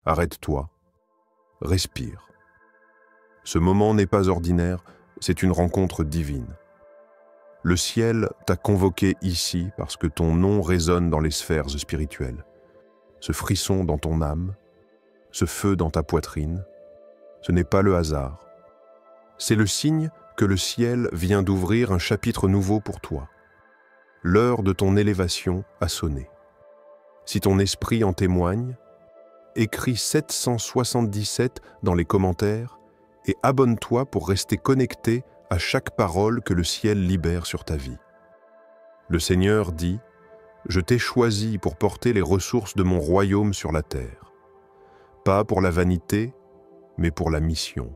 Arrête-toi, respire. Ce moment n'est pas ordinaire, c'est une rencontre divine. Le ciel t'a convoqué ici parce que ton nom résonne dans les sphères spirituelles. Ce frisson dans ton âme, ce feu dans ta poitrine, ce n'est pas le hasard. C'est le signe que le ciel vient d'ouvrir un chapitre nouveau pour toi. L'heure de ton élévation a sonné. Si ton esprit en témoigne, écris 777 dans les commentaires et abonne-toi pour rester connecté à chaque parole que le ciel libère sur ta vie. Le Seigneur dit « Je t'ai choisi pour porter les ressources de mon royaume sur la terre. Pas pour la vanité, mais pour la mission.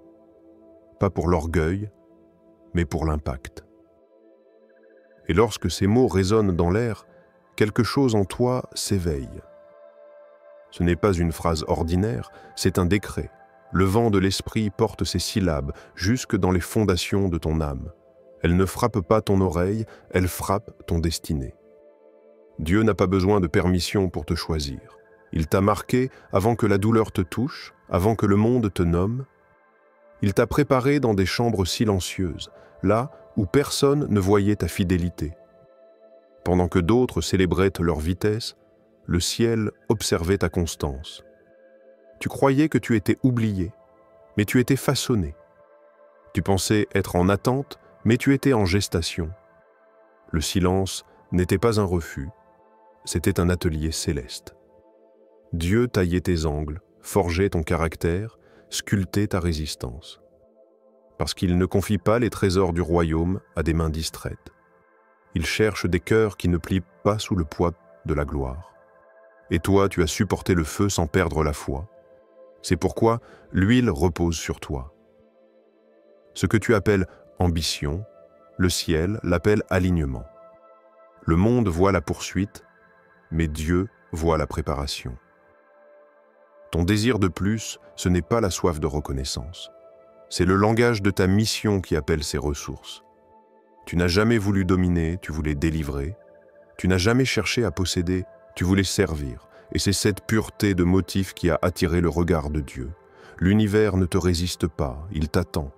Pas pour l'orgueil, mais pour l'impact. » Et lorsque ces mots résonnent dans l'air, quelque chose en toi s'éveille. Ce n'est pas une phrase ordinaire, c'est un décret. Le vent de l'esprit porte ces syllabes jusque dans les fondations de ton âme. Elle ne frappe pas ton oreille, elle frappe ton destinée. Dieu n'a pas besoin de permission pour te choisir. Il t'a marqué avant que la douleur te touche, avant que le monde te nomme. Il t'a préparé dans des chambres silencieuses, là où personne ne voyait ta fidélité. Pendant que d'autres célébraient leur vitesse, le ciel observait ta constance. Tu croyais que tu étais oublié, mais tu étais façonné. Tu pensais être en attente, mais tu étais en gestation. Le silence n'était pas un refus, c'était un atelier céleste. Dieu taillait tes angles, forgeait ton caractère, sculptait ta résistance. Parce qu'il ne confie pas les trésors du royaume à des mains distraites. Il cherche des cœurs qui ne plient pas sous le poids de la gloire. Et toi, tu as supporté le feu sans perdre la foi. C'est pourquoi l'huile repose sur toi. Ce que tu appelles ambition, le ciel l'appelle alignement. Le monde voit la poursuite, mais Dieu voit la préparation. Ton désir de plus, ce n'est pas la soif de reconnaissance. C'est le langage de ta mission qui appelle ces ressources. Tu n'as jamais voulu dominer, tu voulais délivrer. Tu n'as jamais cherché à posséder, tu voulais servir. Et c'est cette pureté de motif qui a attiré le regard de Dieu. L'univers ne te résiste pas, il t'attend.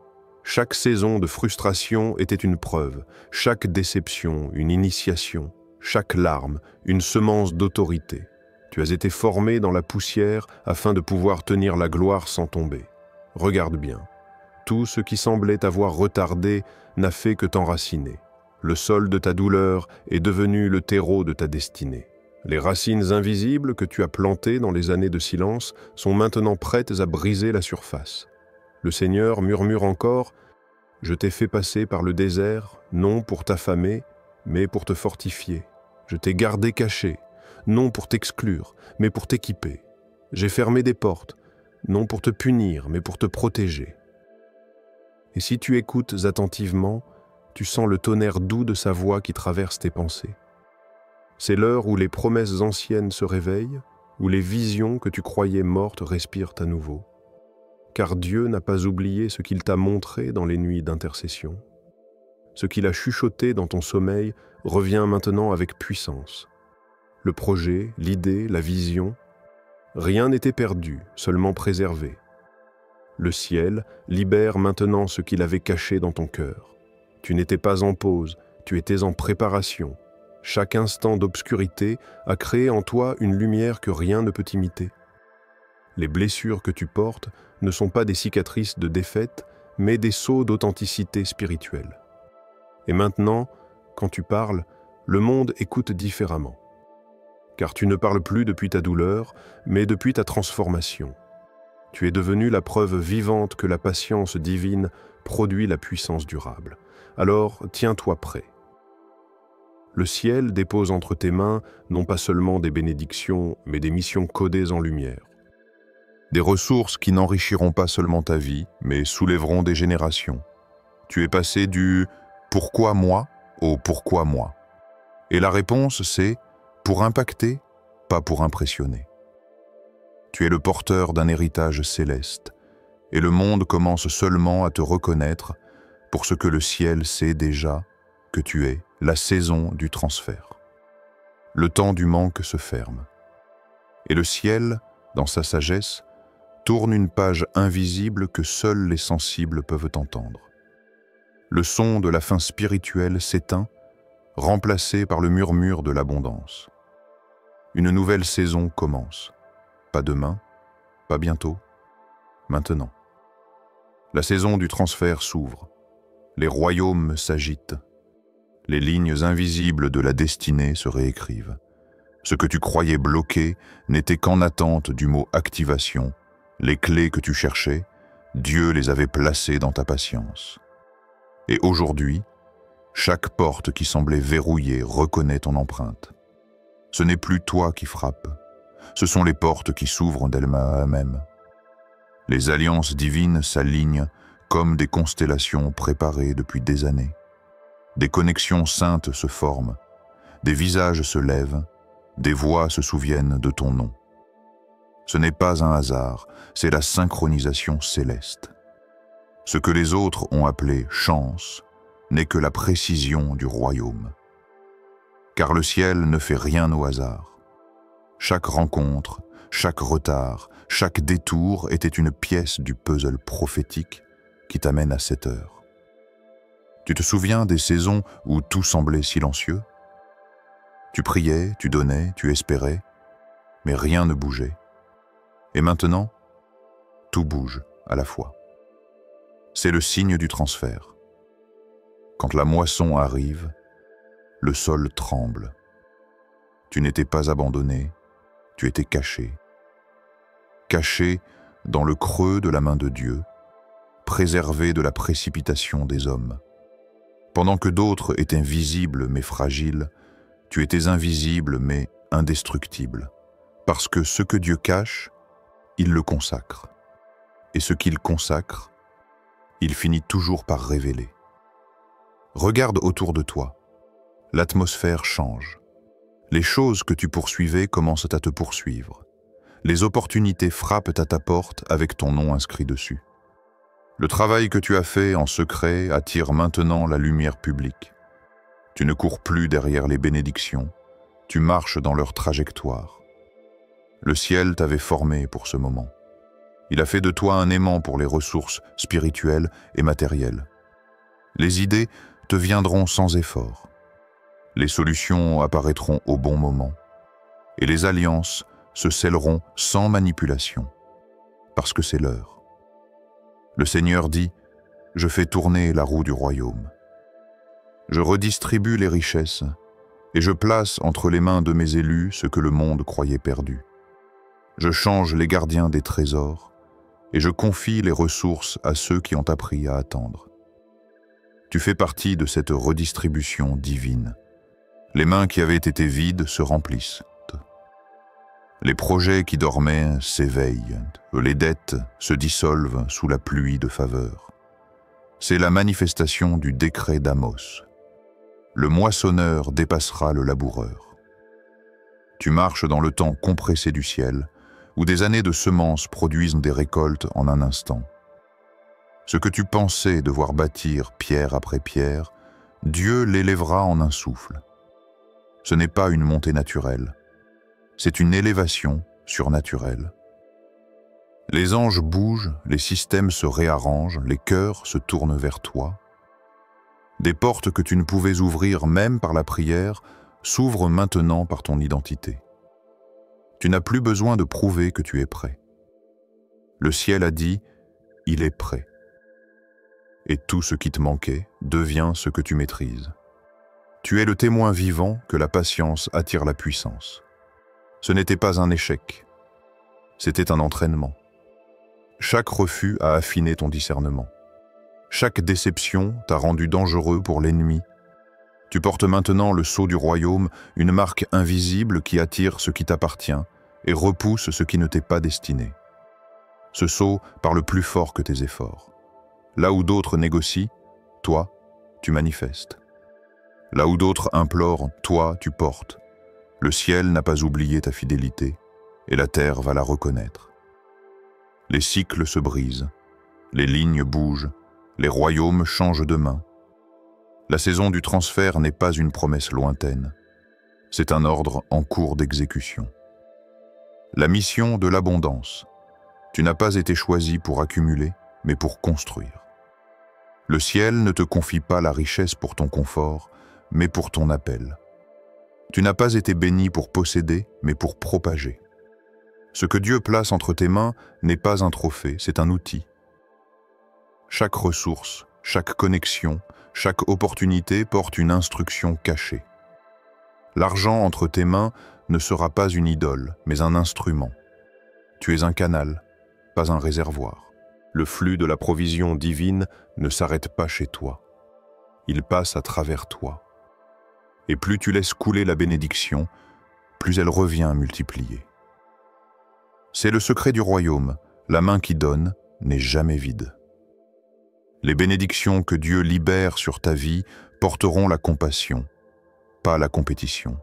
Chaque saison de frustration était une preuve, chaque déception, une initiation, chaque larme, une semence d'autorité. Tu as été formé dans la poussière afin de pouvoir tenir la gloire sans tomber. Regarde bien, tout ce qui semblait t'avoir retardé n'a fait que t'enraciner. Le sol de ta douleur est devenu le terreau de ta destinée. Les racines invisibles que tu as plantées dans les années de silence sont maintenant prêtes à briser la surface. Le Seigneur murmure encore « Je t'ai fait passer par le désert, non pour t'affamer, mais pour te fortifier. Je t'ai gardé caché, non pour t'exclure, mais pour t'équiper. J'ai fermé des portes, non pour te punir, mais pour te protéger. » Et si tu écoutes attentivement, tu sens le tonnerre doux de sa voix qui traverse tes pensées. C'est l'heure où les promesses anciennes se réveillent, où les visions que tu croyais mortes respirent à nouveau. Car Dieu n'a pas oublié ce qu'il t'a montré dans les nuits d'intercession. Ce qu'il a chuchoté dans ton sommeil revient maintenant avec puissance. Le projet, l'idée, la vision, rien n'était perdu, seulement préservé. Le ciel libère maintenant ce qu'il avait caché dans ton cœur. Tu n'étais pas en pause, tu étais en préparation. Chaque instant d'obscurité a créé en toi une lumière que rien ne peut imiter. Les blessures que tu portes ne sont pas des cicatrices de défaite, mais des sceaux d'authenticité spirituelle. Et maintenant, quand tu parles, le monde écoute différemment. Car tu ne parles plus depuis ta douleur, mais depuis ta transformation. Tu es devenu la preuve vivante que la patience divine produit la puissance durable. Alors, tiens-toi prêt. Le ciel dépose entre tes mains non pas seulement des bénédictions, mais des missions codées en lumière. Des ressources qui n'enrichiront pas seulement ta vie, mais soulèveront des générations. Tu es passé du « pourquoi moi » au « pourquoi moi ». Et la réponse, c'est « pour impacter, pas pour impressionner ». Tu es le porteur d'un héritage céleste, et le monde commence seulement à te reconnaître pour ce que le ciel sait déjà que tu es, la saison du transfert. Le temps du manque se ferme. Et le ciel, dans sa sagesse, tourne une page invisible que seuls les sensibles peuvent entendre. Le son de la fin spirituelle s'éteint, remplacé par le murmure de l'abondance. Une nouvelle saison commence. Pas demain, pas bientôt, maintenant. La saison du transfert s'ouvre. Les royaumes s'agitent. Les lignes invisibles de la destinée se réécrivent. Ce que tu croyais bloqué n'était qu'en attente du mot activation. Les clés que tu cherchais, Dieu les avait placées dans ta patience. Et aujourd'hui, chaque porte qui semblait verrouillée reconnaît ton empreinte. Ce n'est plus toi qui frappes, ce sont les portes qui s'ouvrent d'elles-mêmes. Les alliances divines s'alignent comme des constellations préparées depuis des années. Des connexions saintes se forment, des visages se lèvent, des voix se souviennent de ton nom. Ce n'est pas un hasard, c'est la synchronisation céleste. Ce que les autres ont appelé chance n'est que la précision du royaume. Car le ciel ne fait rien au hasard. Chaque rencontre, chaque retard, chaque détour était une pièce du puzzle prophétique qui t'amène à cette heure. Tu te souviens des saisons où tout semblait silencieux? Tu priais, tu donnais, tu espérais, mais rien ne bougeait. Et maintenant, tout bouge à la fois. C'est le signe du transfert. Quand la moisson arrive, le sol tremble. Tu n'étais pas abandonné, tu étais caché. Caché dans le creux de la main de Dieu, préservé de la précipitation des hommes. Pendant que d'autres étaient visibles mais fragiles, tu étais invisible mais indestructible. Parce que ce que Dieu cache, il le consacre. Et ce qu'il consacre, il finit toujours par révéler. Regarde autour de toi. L'atmosphère change. Les choses que tu poursuivais commencent à te poursuivre. Les opportunités frappent à ta porte avec ton nom inscrit dessus. Le travail que tu as fait en secret attire maintenant la lumière publique. Tu ne cours plus derrière les bénédictions, tu marches dans leur trajectoire. Le ciel t'avait formé pour ce moment. Il a fait de toi un aimant pour les ressources spirituelles et matérielles. Les idées te viendront sans effort. Les solutions apparaîtront au bon moment. Et les alliances se scelleront sans manipulation, parce que c'est l'heure. Le Seigneur dit, « Je fais tourner la roue du royaume. Je redistribue les richesses et je place entre les mains de mes élus ce que le monde croyait perdu. Je change les gardiens des trésors et je confie les ressources à ceux qui ont appris à attendre. Tu fais partie de cette redistribution divine. Les mains qui avaient été vides se remplissent. Les projets qui dormaient s'éveillent, les dettes se dissolvent sous la pluie de faveur. C'est la manifestation du décret d'Amos. Le moissonneur dépassera le laboureur. Tu marches dans le temps compressé du ciel, où des années de semences produisent des récoltes en un instant. Ce que tu pensais devoir bâtir pierre après pierre, Dieu l'élèvera en un souffle. Ce n'est pas une montée naturelle, c'est une élévation surnaturelle. Les anges bougent, les systèmes se réarrangent, les cœurs se tournent vers toi. Des portes que tu ne pouvais ouvrir même par la prière s'ouvrent maintenant par ton identité. Tu n'as plus besoin de prouver que tu es prêt. Le ciel a dit, il est prêt. Et tout ce qui te manquait devient ce que tu maîtrises. Tu es le témoin vivant que la patience attire la puissance. Ce n'était pas un échec, c'était un entraînement. Chaque refus a affiné ton discernement. Chaque déception t'a rendu dangereux pour l'ennemi. Tu portes maintenant le sceau du royaume, une marque invisible qui attire ce qui t'appartient et repousse ce qui ne t'est pas destiné. Ce sceau parle plus fort que tes efforts. Là où d'autres négocient, toi, tu manifestes. Là où d'autres implorent, toi, tu portes. Le ciel n'a pas oublié ta fidélité, et la terre va la reconnaître. Les cycles se brisent, les lignes bougent, les royaumes changent de main. La saison du transfert n'est pas une promesse lointaine, c'est un ordre en cours d'exécution. La mission de l'abondance, Tu n'as pas été choisi pour accumuler, mais pour construire. Le ciel ne te confie pas la richesse pour ton confort, mais pour ton appel. Tu n'as pas été béni pour posséder, mais pour propager. Ce que Dieu place entre tes mains n'est pas un trophée, c'est un outil. Chaque ressource, chaque connexion, chaque opportunité porte une instruction cachée. L'argent entre tes mains ne sera pas une idole, mais un instrument. Tu es un canal, pas un réservoir. Le flux de la provision divine ne s'arrête pas chez toi. Il passe à travers toi. Et plus tu laisses couler la bénédiction, plus elle revient multipliée. C'est le secret du royaume, la main qui donne n'est jamais vide. Les bénédictions que Dieu libère sur ta vie porteront la compassion, pas la compétition.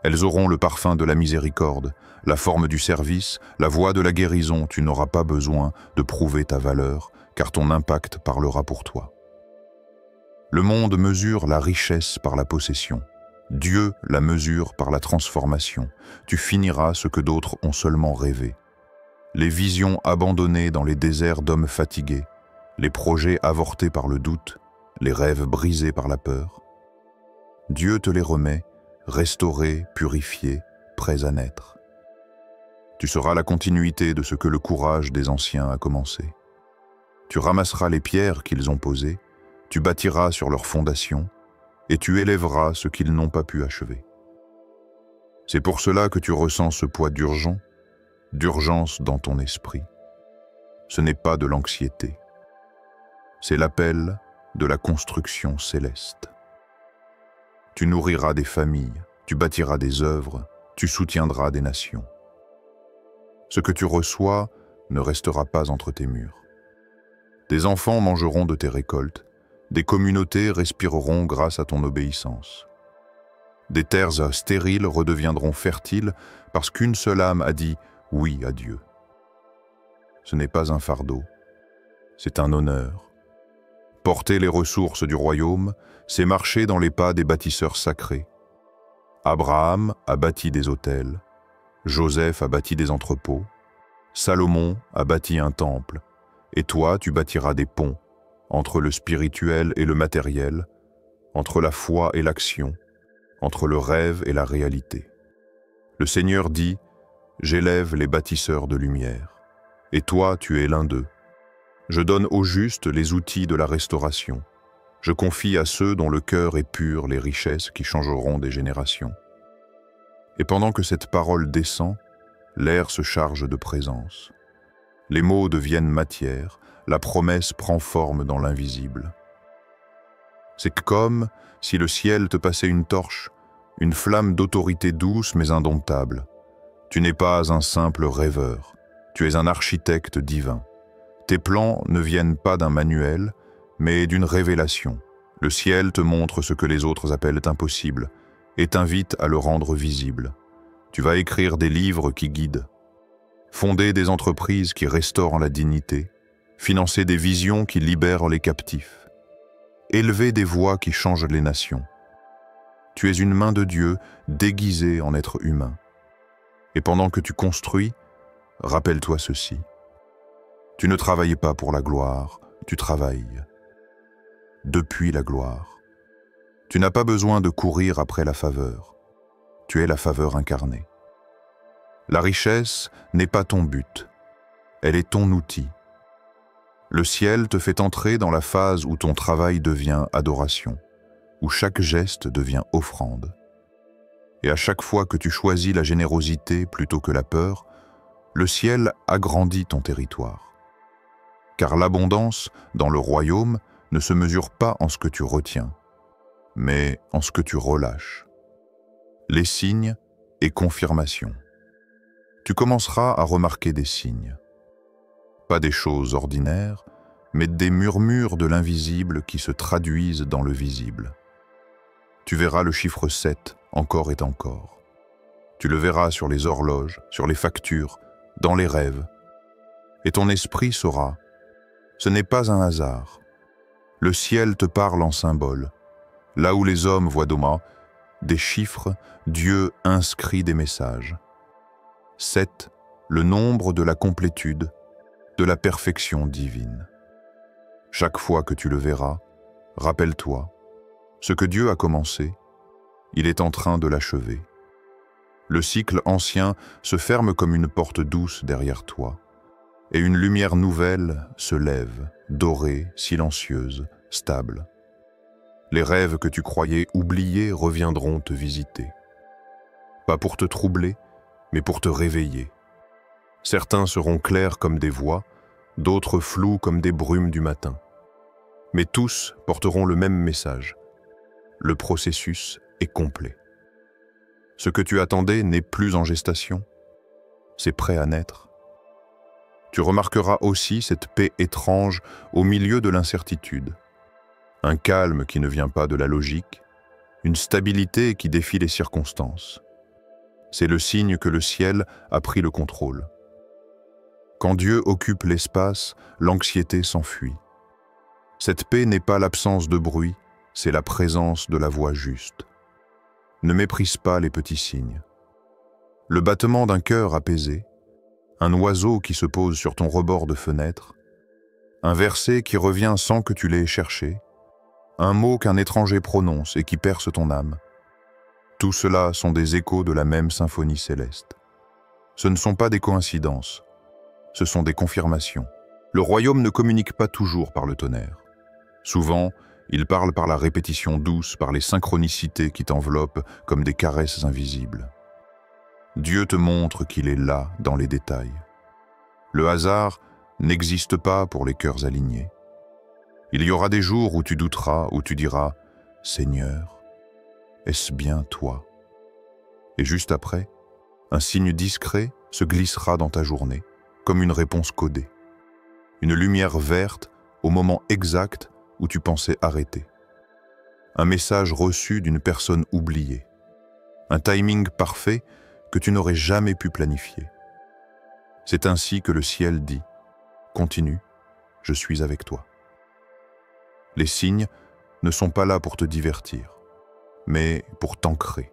Elles auront le parfum de la miséricorde, la forme du service, la voix de la guérison. Tu n'auras pas besoin de prouver ta valeur, car ton impact parlera pour toi. Le monde mesure la richesse par la possession. Dieu la mesure par la transformation. Tu finiras ce que d'autres ont seulement rêvé. Les visions abandonnées dans les déserts d'hommes fatigués, les projets avortés par le doute, les rêves brisés par la peur. Dieu te les remet, restaurés, purifiés, prêts à naître. Tu seras la continuité de ce que le courage des anciens a commencé. Tu ramasseras les pierres qu'ils ont posées, tu bâtiras sur leurs fondations, et tu élèveras ce qu'ils n'ont pas pu achever. C'est pour cela que tu ressens ce poids d'urgence dans ton esprit. Ce n'est pas de l'anxiété. C'est l'appel de la construction céleste. Tu nourriras des familles, tu bâtiras des œuvres, tu soutiendras des nations. Ce que tu reçois ne restera pas entre tes murs. Des enfants mangeront de tes récoltes, des communautés respireront grâce à ton obéissance. Des terres stériles redeviendront fertiles parce qu'une seule âme a dit oui à Dieu. Ce n'est pas un fardeau, c'est un honneur. Porter les ressources du royaume, c'est marcher dans les pas des bâtisseurs sacrés. Abraham a bâti des autels, Joseph a bâti des entrepôts, Salomon a bâti un temple, et toi tu bâtiras des ponts entre le spirituel et le matériel, entre la foi et l'action, entre le rêve et la réalité. Le Seigneur dit, « J'élève les bâtisseurs de lumière, et toi tu es l'un d'eux. Je donne aux justes les outils de la restauration. Je confie à ceux dont le cœur est pur les richesses qui changeront des générations. » Et pendant que cette parole descend, l'air se charge de présence. Les mots deviennent matière, la promesse prend forme dans l'invisible. C'est comme si le ciel te passait une torche, une flamme d'autorité douce mais indomptable. Tu n'es pas un simple rêveur, tu es un architecte divin. Tes plans ne viennent pas d'un manuel, mais d'une révélation. Le ciel te montre ce que les autres appellent impossible et t'invite à le rendre visible. Tu vas écrire des livres qui guident, fonder des entreprises qui restaurent la dignité, financer des visions qui libèrent les captifs, élever des voix qui changent les nations. Tu es une main de Dieu déguisée en être humain. Et pendant que tu construis, rappelle-toi ceci. Tu ne travailles pas pour la gloire, tu travailles depuis la gloire. Tu n'as pas besoin de courir après la faveur. Tu es la faveur incarnée. La richesse n'est pas ton but, elle est ton outil. Le ciel te fait entrer dans la phase où ton travail devient adoration, où chaque geste devient offrande. Et à chaque fois que tu choisis la générosité plutôt que la peur, le ciel agrandit ton territoire. Car l'abondance dans le royaume ne se mesure pas en ce que tu retiens, mais en ce que tu relâches. Les signes et confirmations. Tu commenceras à remarquer des signes. Pas des choses ordinaires, mais des murmures de l'invisible qui se traduisent dans le visible. Tu verras le chiffre 7 encore et encore. Tu le verras sur les horloges, sur les factures, dans les rêves. Et ton esprit saura, ce n'est pas un hasard. Le ciel te parle en symboles. Là où les hommes voient des chiffres, Dieu inscrit des messages. 7 le nombre de la complétude, de la perfection divine. Chaque fois que tu le verras, rappelle-toi, ce que Dieu a commencé, il est en train de l'achever. Le cycle ancien se ferme comme une porte douce derrière toi, et une lumière nouvelle se lève, dorée, silencieuse, stable. Les rêves que tu croyais oubliés reviendront te visiter. Pas pour te troubler, mais pour te réveiller. Certains seront clairs comme des voix, d'autres flous comme des brumes du matin. Mais tous porteront le même message. Le processus est complet. Ce que tu attendais n'est plus en gestation. C'est prêt à naître. Tu remarqueras aussi cette paix étrange au milieu de l'incertitude. Un calme qui ne vient pas de la logique, une stabilité qui défie les circonstances. C'est le signe que le ciel a pris le contrôle. Quand Dieu occupe l'espace, l'anxiété s'enfuit. Cette paix n'est pas l'absence de bruit, c'est la présence de la voix juste. Ne méprise pas les petits signes. Le battement d'un cœur apaisé, un oiseau qui se pose sur ton rebord de fenêtre, un verset qui revient sans que tu l'aies cherché, un mot qu'un étranger prononce et qui perce ton âme. Tout cela sont des échos de la même symphonie céleste. Ce ne sont pas des coïncidences, ce sont des confirmations. Le royaume ne communique pas toujours par le tonnerre. Souvent, il parle par la répétition douce, par les synchronicités qui t'enveloppent comme des caresses invisibles. Dieu te montre qu'il est là dans les détails. Le hasard n'existe pas pour les cœurs alignés. Il y aura des jours où tu douteras, où tu diras « Seigneur, est-ce bien toi ?» Et juste après, un signe discret se glissera dans ta journée, comme une réponse codée. Une lumière verte au moment exact où tu pensais arrêter. Un message reçu d'une personne oubliée. Un timing parfait que tu n'aurais jamais pu planifier. C'est ainsi que le ciel dit « Continue, je suis avec toi ». Les signes ne sont pas là pour te divertir, mais pour t'ancrer.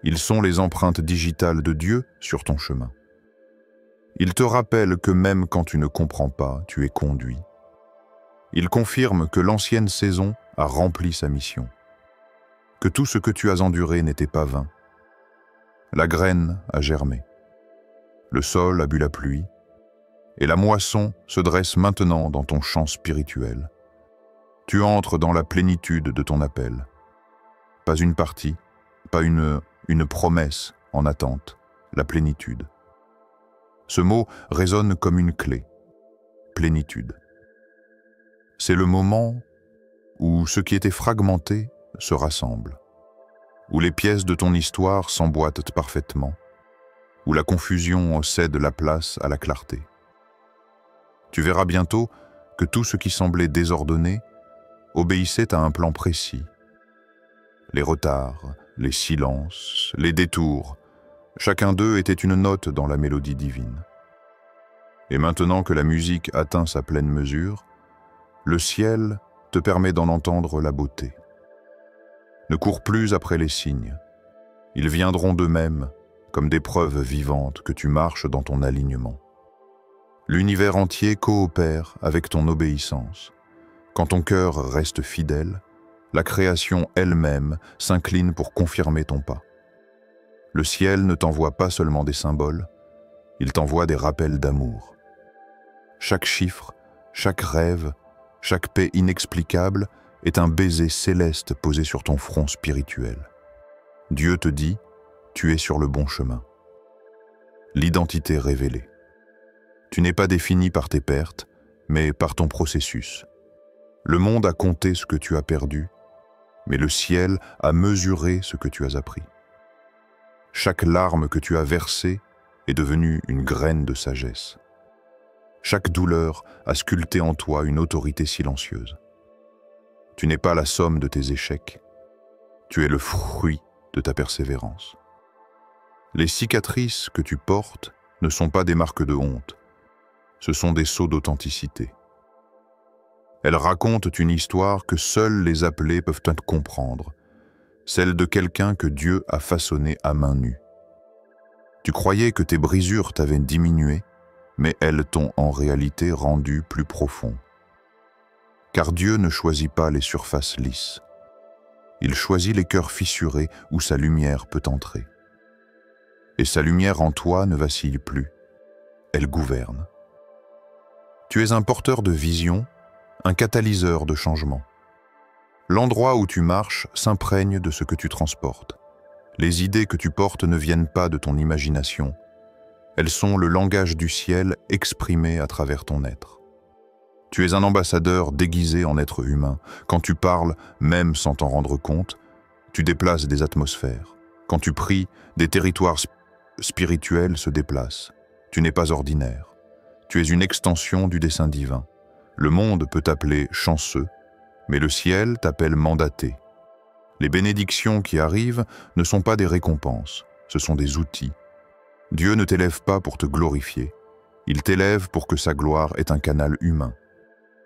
Ils sont les empreintes digitales de Dieu sur ton chemin. Ils te rappellent que même quand tu ne comprends pas, tu es conduit. Ils confirment que l'ancienne saison a rempli sa mission, que tout ce que tu as enduré n'était pas vain. La graine a germé, le sol a bu la pluie, et la moisson se dresse maintenant dans ton champ spirituel. Tu entres dans la plénitude de ton appel. Pas une partie, pas une promesse en attente, la plénitude. Ce mot résonne comme une clé, plénitude. C'est le moment où ce qui était fragmenté se rassemble, où les pièces de ton histoire s'emboîtent parfaitement, où la confusion cède la place à la clarté. Tu verras bientôt que tout ce qui semblait désordonné obéissait à un plan précis. Les retards, les silences, les détours, chacun d'eux était une note dans la mélodie divine. Et maintenant que la musique atteint sa pleine mesure, le ciel te permet d'en entendre la beauté. Ne cours plus après les signes. Ils viendront d'eux-mêmes, comme des preuves vivantes que tu marches dans ton alignement. L'univers entier coopère avec ton obéissance. Quand ton cœur reste fidèle, la création elle-même s'incline pour confirmer ton pas. Le ciel ne t'envoie pas seulement des symboles, il t'envoie des rappels d'amour. Chaque chiffre, chaque rêve, chaque paix inexplicable est un baiser céleste posé sur ton front spirituel. Dieu te dit, tu es sur le bon chemin. L'identité révélée. Tu n'es pas défini par tes pertes, mais par ton processus. Le monde a compté ce que tu as perdu, mais le ciel a mesuré ce que tu as appris. Chaque larme que tu as versée est devenue une graine de sagesse. Chaque douleur a sculpté en toi une autorité silencieuse. Tu n'es pas la somme de tes échecs, tu es le fruit de ta persévérance. Les cicatrices que tu portes ne sont pas des marques de honte, ce sont des sceaux d'authenticité. Elles racontent une histoire que seuls les appelés peuvent comprendre, celle de quelqu'un que Dieu a façonné à main nue. Tu croyais que tes brisures t'avaient diminué, mais elles t'ont en réalité rendu plus profond. Car Dieu ne choisit pas les surfaces lisses. Il choisit les cœurs fissurés où sa lumière peut entrer. Et sa lumière en toi ne vacille plus. Elle gouverne. Tu es un porteur de vision, un catalyseur de changement. L'endroit où tu marches s'imprègne de ce que tu transportes. Les idées que tu portes ne viennent pas de ton imagination. Elles sont le langage du ciel exprimé à travers ton être. Tu es un ambassadeur déguisé en être humain. Quand tu parles, même sans t'en rendre compte, tu déplaces des atmosphères. Quand tu pries, des territoires spirituels se déplacent. Tu n'es pas ordinaire. Tu es une extension du dessein divin. Le monde peut t'appeler chanceux, mais le ciel t'appelle mandaté. Les bénédictions qui arrivent ne sont pas des récompenses, ce sont des outils. Dieu ne t'élève pas pour te glorifier. Il t'élève pour que sa gloire ait un canal humain.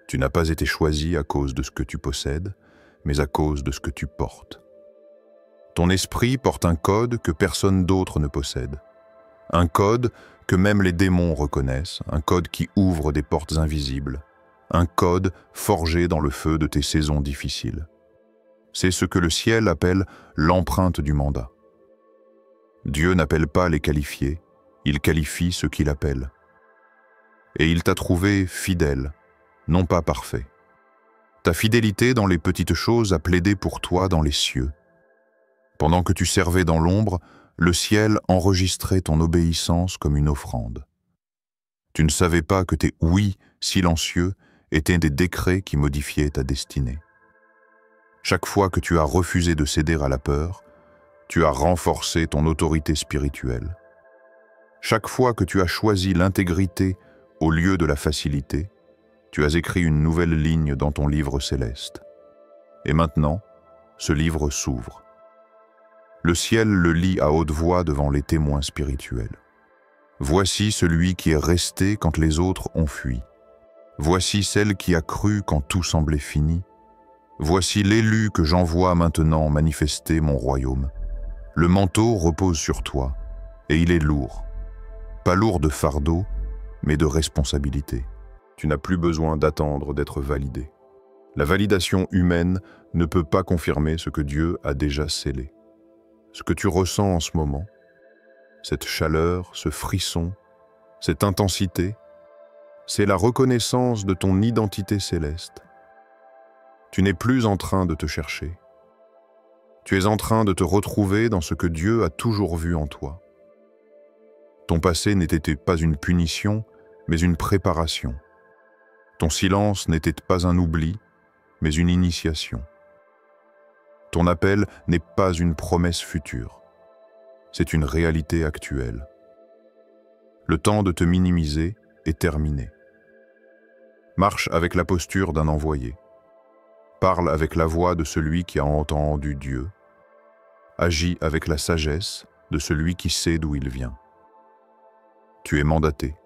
Tu n'as pas été choisi à cause de ce que tu possèdes, mais à cause de ce que tu portes. Ton esprit porte un code que personne d'autre ne possède. Un code que même les démons reconnaissent, un code qui ouvre des portes invisibles, un code forgé dans le feu de tes saisons difficiles. C'est ce que le ciel appelle l'empreinte du mandat. Dieu n'appelle pas les qualifiés, il qualifie ceux qu'il appelle. Et il t'a trouvé fidèle, non pas parfait. Ta fidélité dans les petites choses a plaidé pour toi dans les cieux. Pendant que tu servais dans l'ombre, le ciel enregistrait ton obéissance comme une offrande. Tu ne savais pas que tes « oui » silencieux étaient des décrets qui modifiaient ta destinée. Chaque fois que tu as refusé de céder à la peur, tu as renforcé ton autorité spirituelle. Chaque fois que tu as choisi l'intégrité au lieu de la facilité, tu as écrit une nouvelle ligne dans ton livre céleste. Et maintenant, ce livre s'ouvre. Le ciel le lit à haute voix devant les témoins spirituels. Voici celui qui est resté quand les autres ont fui. Voici celle qui a cru quand tout semblait fini. Voici l'élu que j'envoie maintenant manifester mon royaume. Le manteau repose sur toi, et il est lourd. Pas lourd de fardeau, mais de responsabilité. Tu n'as plus besoin d'attendre d'être validé. La validation humaine ne peut pas confirmer ce que Dieu a déjà scellé. Ce que tu ressens en ce moment, cette chaleur, ce frisson, cette intensité, c'est la reconnaissance de ton identité céleste. Tu n'es plus en train de te chercher. Tu es en train de te retrouver dans ce que Dieu a toujours vu en toi. Ton passé n'était pas une punition, mais une préparation. Ton silence n'était pas un oubli, mais une initiation. Ton appel n'est pas une promesse future, c'est une réalité actuelle. Le temps de te minimiser est terminé. Marche avec la posture d'un envoyé. Parle avec la voix de celui qui a entendu Dieu. Agis avec la sagesse de celui qui sait d'où il vient. Tu es mandaté.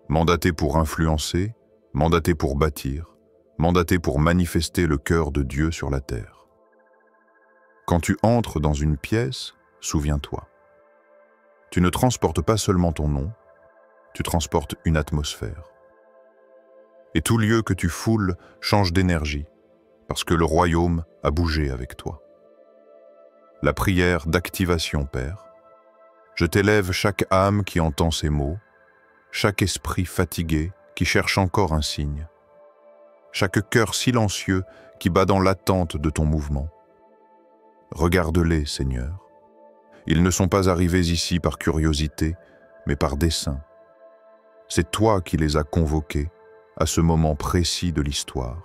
Mandaté pour influencer, mandaté pour bâtir, mandaté pour manifester le cœur de Dieu sur la terre. Quand tu entres dans une pièce, souviens-toi. Tu ne transportes pas seulement ton nom, tu transportes une atmosphère. Et tout lieu que tu foules change d'énergie, parce que le royaume a bougé avec toi. La prière d'activation, Père. Je t'élève chaque âme qui entend ces mots, chaque esprit fatigué qui cherche encore un signe, chaque cœur silencieux qui bat dans l'attente de ton mouvement. Regarde-les, Seigneur. Ils ne sont pas arrivés ici par curiosité, mais par dessein. C'est toi qui les as convoqués à ce moment précis de l'histoire.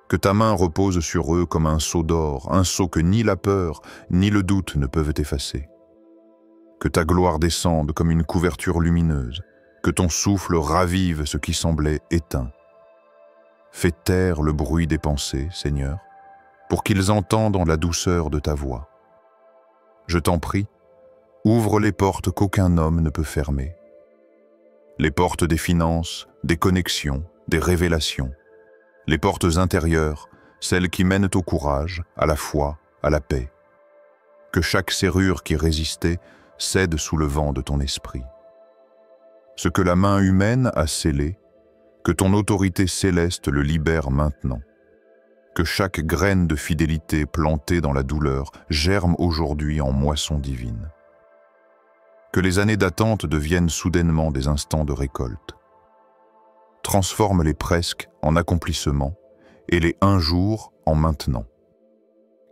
Que ta main repose sur eux comme un sceau d'or, un sceau que ni la peur ni le doute ne peuvent effacer. Que ta gloire descende comme une couverture lumineuse, que ton souffle ravive ce qui semblait éteint. Fais taire le bruit des pensées, Seigneur, pour qu'ils entendent la douceur de ta voix. Je t'en prie, ouvre les portes qu'aucun homme ne peut fermer. Les portes des finances, des connexions, des révélations. Les portes intérieures, celles qui mènent au courage, à la foi, à la paix. Que chaque serrure qui résistait cède sous le vent de ton esprit. Ce que la main humaine a scellé, que ton autorité céleste le libère maintenant. Que chaque graine de fidélité plantée dans la douleur germe aujourd'hui en moisson divine. Que les années d'attente deviennent soudainement des instants de récolte. Transforme les presque en accomplissement et les un jour en maintenant.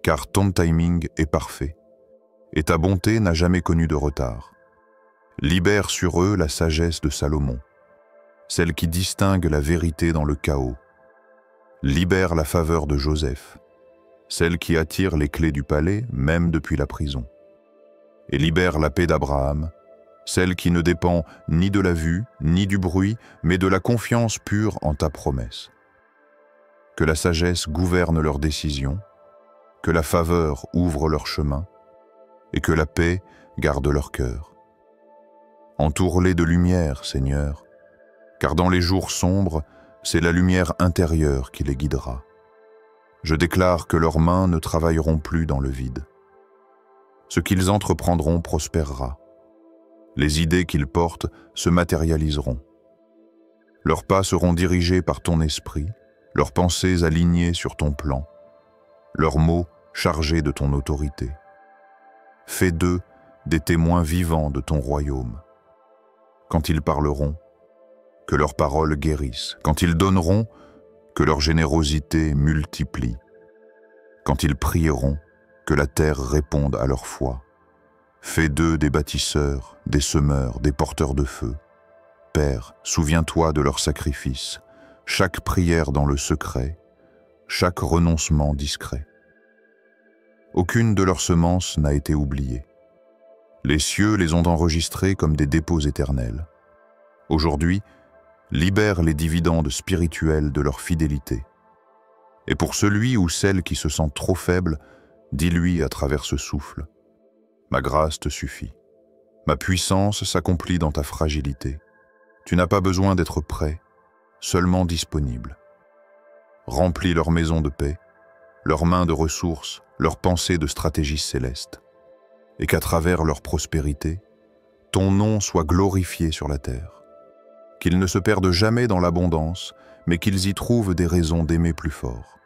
Car ton timing est parfait et ta bonté n'a jamais connu de retard. Libère sur eux la sagesse de Salomon, celle qui distingue la vérité dans le chaos. Libère la faveur de Joseph, celle qui attire les clés du palais même depuis la prison. Et libère la paix d'Abraham, celle qui ne dépend ni de la vue, ni du bruit, mais de la confiance pure en ta promesse. Que la sagesse gouverne leurs décisions, que la faveur ouvre leur chemin, et que la paix garde leur cœur. Entoure-les de lumière, Seigneur, car dans les jours sombres, c'est la lumière intérieure qui les guidera. Je déclare que leurs mains ne travailleront plus dans le vide. Ce qu'ils entreprendront prospérera. Les idées qu'ils portent se matérialiseront. Leurs pas seront dirigés par ton esprit, leurs pensées alignées sur ton plan, leurs mots chargés de ton autorité. Fais d'eux des témoins vivants de ton royaume. Quand ils parleront, que leurs paroles guérissent. Quand ils donneront, que leur générosité multiplie. Quand ils prieront, que la terre réponde à leur foi. Fais d'eux des bâtisseurs, des semeurs, des porteurs de feu. Père, souviens-toi de leur sacrifice, chaque prière dans le secret, chaque renoncement discret. Aucune de leurs semences n'a été oubliée. Les cieux les ont enregistrés comme des dépôts éternels. Aujourd'hui, libère les dividendes spirituels de leur fidélité. Et pour celui ou celle qui se sent trop faible, dis-lui à travers ce souffle: ma grâce te suffit. Ma puissance s'accomplit dans ta fragilité. Tu n'as pas besoin d'être prêt, seulement disponible. Remplis leur maison de paix, leurs mains de ressources, leurs pensées de stratégie céleste. Et qu'à travers leur prospérité, ton nom soit glorifié sur la terre. Qu'ils ne se perdent jamais dans l'abondance, mais qu'ils y trouvent des raisons d'aimer plus fort.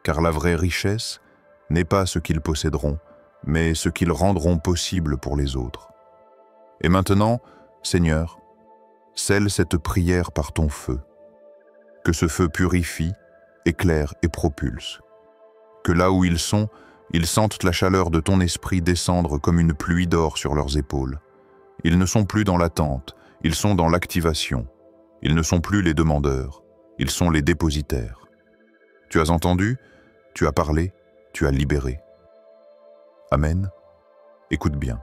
Car la vraie richesse n'est pas ce qu'ils posséderont, mais ce qu'ils rendront possible pour les autres. Et maintenant, Seigneur, scelle cette prière par ton feu. Que ce feu purifie, éclaire et propulse. Que là où ils sont, ils sentent la chaleur de ton esprit descendre comme une pluie d'or sur leurs épaules. Ils ne sont plus dans l'attente, ils sont dans l'activation. Ils ne sont plus les demandeurs, ils sont les dépositaires. Tu as entendu, tu as parlé, tu as libéré. Amen. Écoute bien.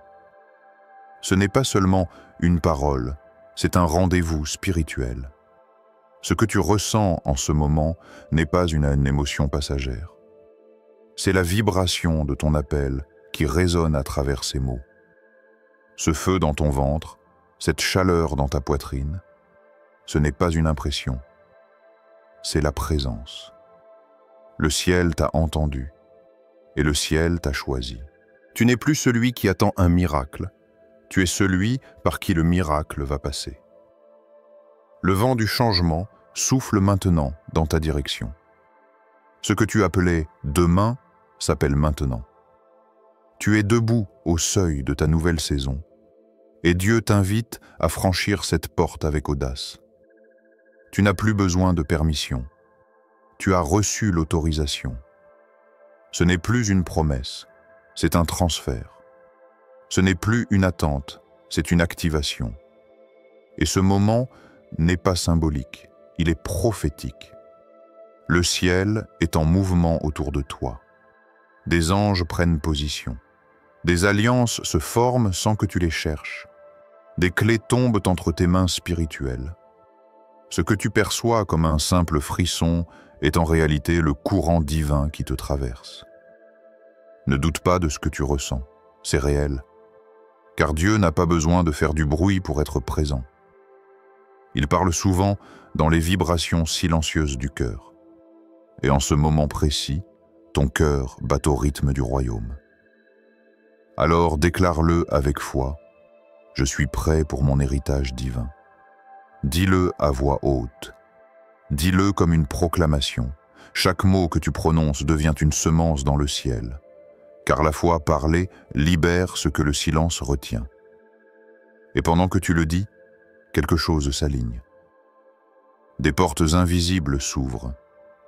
Ce n'est pas seulement une parole, c'est un rendez-vous spirituel. Ce que tu ressens en ce moment n'est pas une émotion passagère. C'est la vibration de ton appel qui résonne à travers ces mots. Ce feu dans ton ventre, cette chaleur dans ta poitrine, ce n'est pas une impression, c'est la présence. Le ciel t'a entendu et le ciel t'a choisi. Tu n'es plus celui qui attend un miracle, tu es celui par qui le miracle va passer. Le vent du changement souffle maintenant dans ta direction. Ce que tu appelais demain s'appelle maintenant. Tu es debout au seuil de ta nouvelle saison et Dieu t'invite à franchir cette porte avec audace. Tu n'as plus besoin de permission. Tu as reçu l'autorisation. Ce n'est plus une promesse, c'est un transfert. Ce n'est plus une attente, c'est une activation. Et ce moment n'est pas symbolique, il est prophétique. Le ciel est en mouvement autour de toi. Des anges prennent position. Des alliances se forment sans que tu les cherches. Des clés tombent entre tes mains spirituelles. Ce que tu perçois comme un simple frisson est en réalité le courant divin qui te traverse. Ne doute pas de ce que tu ressens, c'est réel. Car Dieu n'a pas besoin de faire du bruit pour être présent. Il parle souvent dans les vibrations silencieuses du cœur. Et en ce moment précis, ton cœur bat au rythme du royaume. Alors déclare-le avec foi. Je suis prêt pour mon héritage divin. Dis-le à voix haute. Dis-le comme une proclamation. Chaque mot que tu prononces devient une semence dans le ciel. Car la foi parlée libère ce que le silence retient. Et pendant que tu le dis, quelque chose s'aligne. Des portes invisibles s'ouvrent,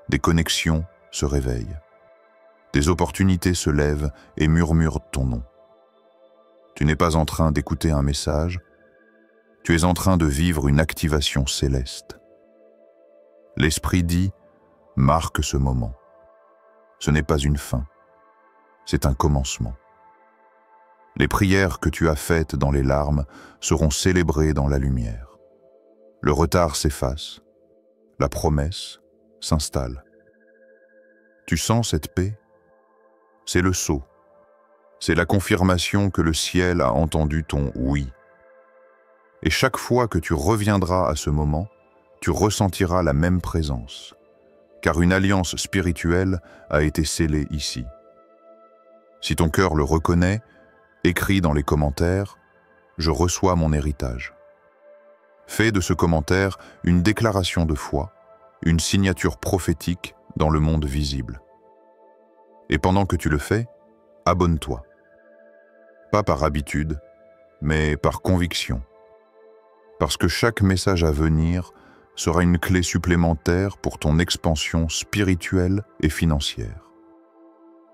des connexions se réveillent. Des opportunités se lèvent et murmurent ton nom. Tu n'es pas en train d'écouter un message, tu es en train de vivre une activation céleste. L'Esprit dit, marque ce moment. Ce n'est pas une fin, c'est un commencement. Les prières que tu as faites dans les larmes seront célébrées dans la lumière. Le retard s'efface, la promesse s'installe. Tu sens cette paix? C'est le sceau. C'est la confirmation que le ciel a entendu ton « oui ». Et chaque fois que tu reviendras à ce moment, tu ressentiras la même présence, car une alliance spirituelle a été scellée ici. Si ton cœur le reconnaît, écris dans les commentaires « Je reçois mon héritage ». Fais de ce commentaire une déclaration de foi, une signature prophétique dans le monde visible. Et pendant que tu le fais, abonne-toi. Pas par habitude, mais par conviction. Parce que chaque message à venir sera une clé supplémentaire pour ton expansion spirituelle et financière.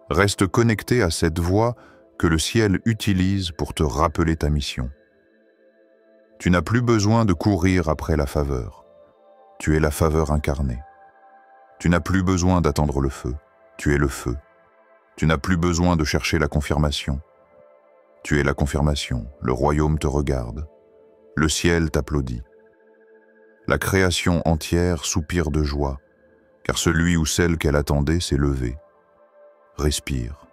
Reste connecté à cette voix que le ciel utilise pour te rappeler ta mission. Tu n'as plus besoin de courir après la faveur. Tu es la faveur incarnée. Tu n'as plus besoin d'attendre le feu. Tu es le feu. Tu n'as plus besoin de chercher la confirmation. Tu es la confirmation. Le royaume te regarde. Le ciel t'applaudit. La création entière soupire de joie, car celui ou celle qu'elle attendait s'est levé. Respire.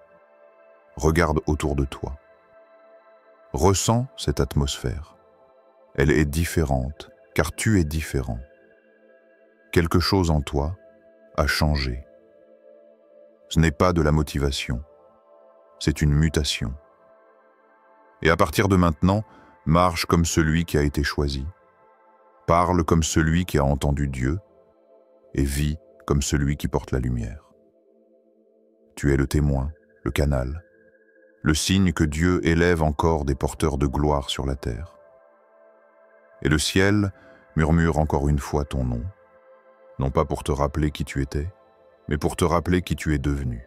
Regarde autour de toi. Ressens cette atmosphère. Elle est différente, car tu es différent. Quelque chose en toi a changé. Ce n'est pas de la motivation, c'est une mutation. Et à partir de maintenant, marche comme celui qui a été choisi, parle comme celui qui a entendu Dieu, et vis comme celui qui porte la lumière. Tu es le témoin, le canal, le signe que Dieu élève encore des porteurs de gloire sur la terre. Et le ciel murmure encore une fois ton nom, non pas pour te rappeler qui tu étais, mais pour te rappeler qui tu es devenu.